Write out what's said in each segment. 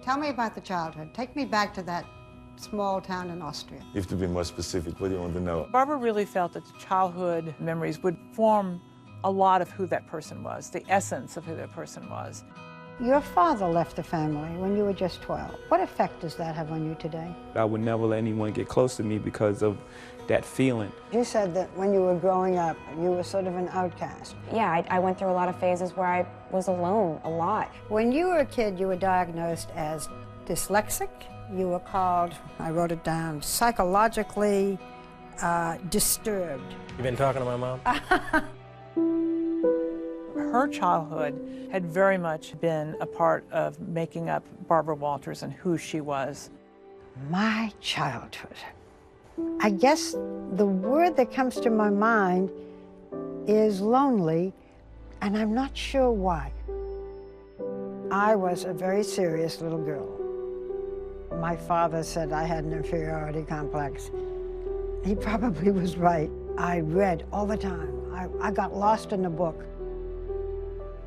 Tell me about the childhood. Take me back to that small town in Austria. You have to be more specific. What do you want to know? Barbara really felt that the childhood memories would form a lot of who that person was, the essence of who that person was. Your father left the family when you were just 12. What effect does that have on you today? I would never let anyone get close to me because of that feeling. You said that when you were growing up, you were sort of an outcast. Yeah, I went through a lot of phases where I was alone a lot. When you were a kid, you were diagnosed as dyslexic. You were called, I wrote it down, psychologically disturbed. You been talking to my mom? Her childhood had very much been a part of making up Barbara Walters and who she was. My childhood. I guess the word that comes to my mind is lonely, and I'm not sure why. I was a very serious little girl. My father said I had an inferiority complex. He probably was right. I read all the time. I got lost in a book.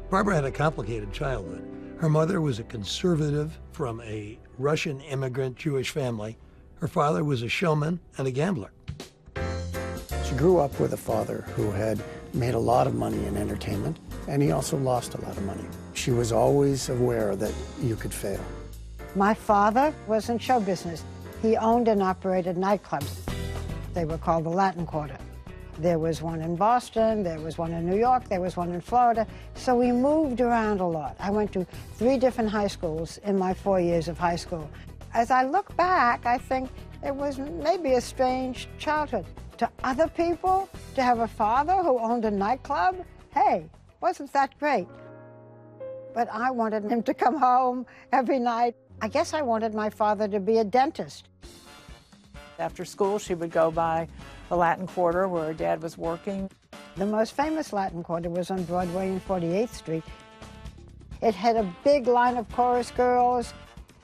Barbara had a complicated childhood. Her mother was a conservative from a Russian immigrant Jewish family. Her father was a showman and a gambler. She grew up with a father who had made a lot of money in entertainment, and he also lost a lot of money. She was always aware that you could fail. My father was in show business. He owned and operated nightclubs. They were called the Latin Quarter. There was one in Boston, there was one in New York, there was one in Florida. So we moved around a lot. I went to 3 different high schools in my 4 years of high school. As I look back, I think it was maybe a strange childhood. To other people, to have a father who owned a nightclub, hey, wasn't that great? But I wanted him to come home every night. I guess I wanted my father to be a dentist. After school, she would go by the Latin Quarter where her dad was working. The most famous Latin Quarter was on Broadway and 48th Street. It had a big line of chorus girls.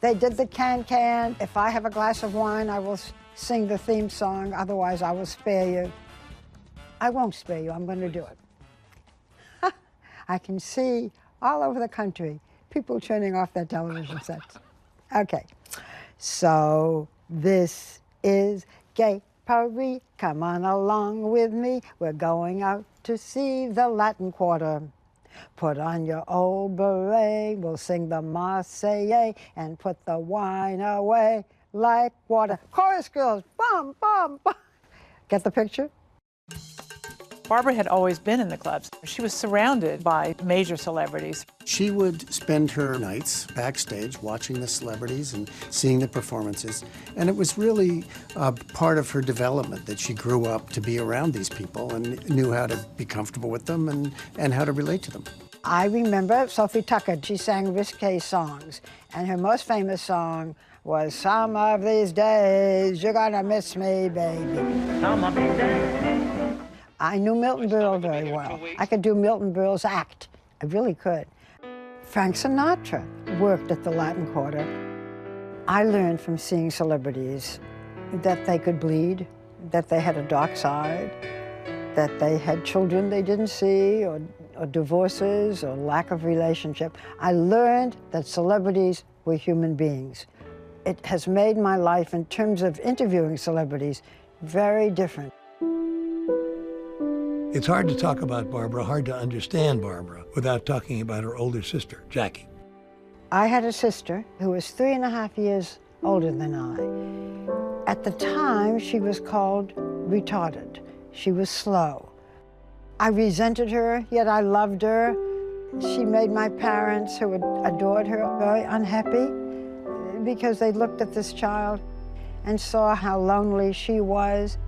They did the can-can. If I have a glass of wine, I will sing the theme song. Otherwise, I will spare you. I won't spare you. I'm going to do it. I can see all over the country people turning off their television sets. Okay, so this is Gay Paris. Come on along with me. We're going out to see the Latin Quarter. Put on your old beret. We'll sing the Marseillaise and put the wine away like water. Chorus girls, bum, bum, bum. Get the picture? Barbara had always been in the clubs. She was surrounded by major celebrities. She would spend her nights backstage watching the celebrities and seeing the performances. And it was really part of her development that she grew up to be around these people and knew how to be comfortable with them and how to relate to them. I remember Sophie Tucker. She sang risque songs. And her most famous song was Some of These Days You're Gonna Miss Me, Baby. Some of these days. I knew Milton Berle very well. I could do Milton Berle's act. I really could. Frank Sinatra worked at the Latin Quarter. I learned from seeing celebrities that they could bleed, that they had a dark side, that they had children they didn't see, or divorces, or lack of relationship. I learned that celebrities were human beings. It has made my life, in terms of interviewing celebrities, very different. It's hard to talk about Barbara, hard to understand Barbara, without talking about her older sister, Jackie. I had a sister who was 3.5 years older than I. At the time, she was called retarded. She was slow. I resented her, yet I loved her. She made my parents, who adored her, very unhappy because they looked at this child and saw how lonely she was.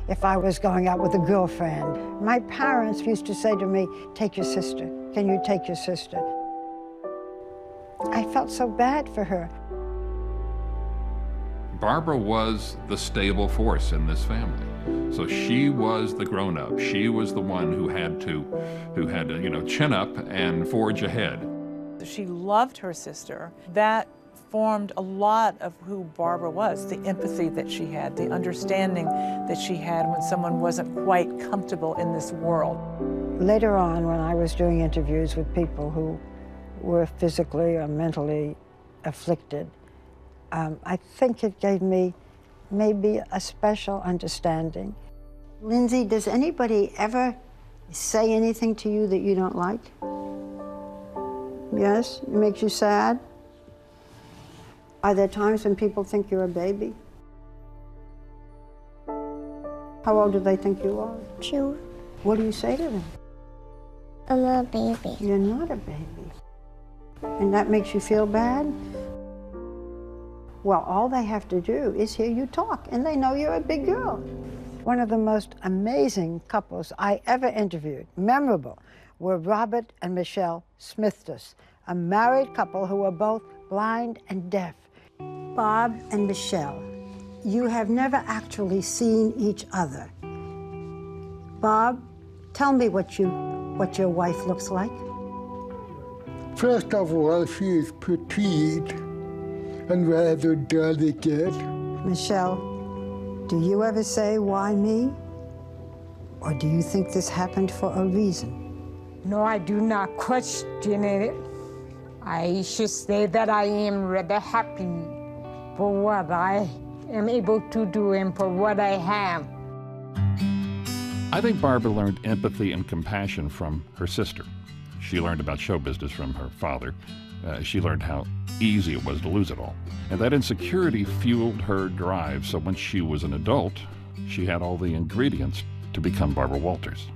If I was going out with a girlfriend, my parents used to say to me, "Take your sister. Can you take your sister?" I felt so bad for her. Barbara was the stable force in this family. So she was the grown-up. She was the one who had to, chin up and forge ahead. She loved her sister. That formed a lot of who Barbara was, the empathy that she had, the understanding that she had when someone wasn't quite comfortable in this world. Later on, when I was doing interviews with people who were physically or mentally afflicted. I think it gave me maybe a special understanding. Lindsay, does anybody ever say anything to you that you don't like? Yes? It makes you sad? Are there times when people think you're a baby? How old do they think you are? 2. What do you say to them? I'm a baby. You're not a baby. And that makes you feel bad? Well, all they have to do is hear you talk, and they know you're a big girl. One of the most amazing couples I ever interviewed, memorable, were Robert and Michelle Smithers, a married couple who were both blind and deaf. Bob and Michelle, you have never actually seen each other. Bob, tell me what your wife looks like. First of all, she is petite and rather delicate. Michelle, do you ever say, why me? Or do you think this happened for a reason? No, I do not question it. I should say that I am rather happy for what I am able to do and for what I have. I think Barbara learned empathy and compassion from her sister. She learned about show business from her father. She learned how easy it was to lose it all. And that insecurity fueled her drive, so when she was an adult, she had all the ingredients to become Barbara Walters.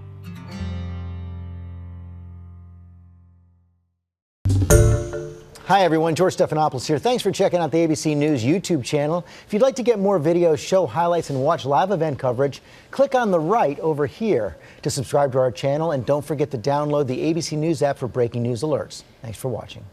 Hi everyone, George Stephanopoulos here. Thanks for checking out the ABC News YouTube channel. If you'd like to get more videos, show highlights, and watch live event coverage, click on the right over here to subscribe to our channel, and don't forget to download the ABC News app for breaking news alerts. Thanks for watching.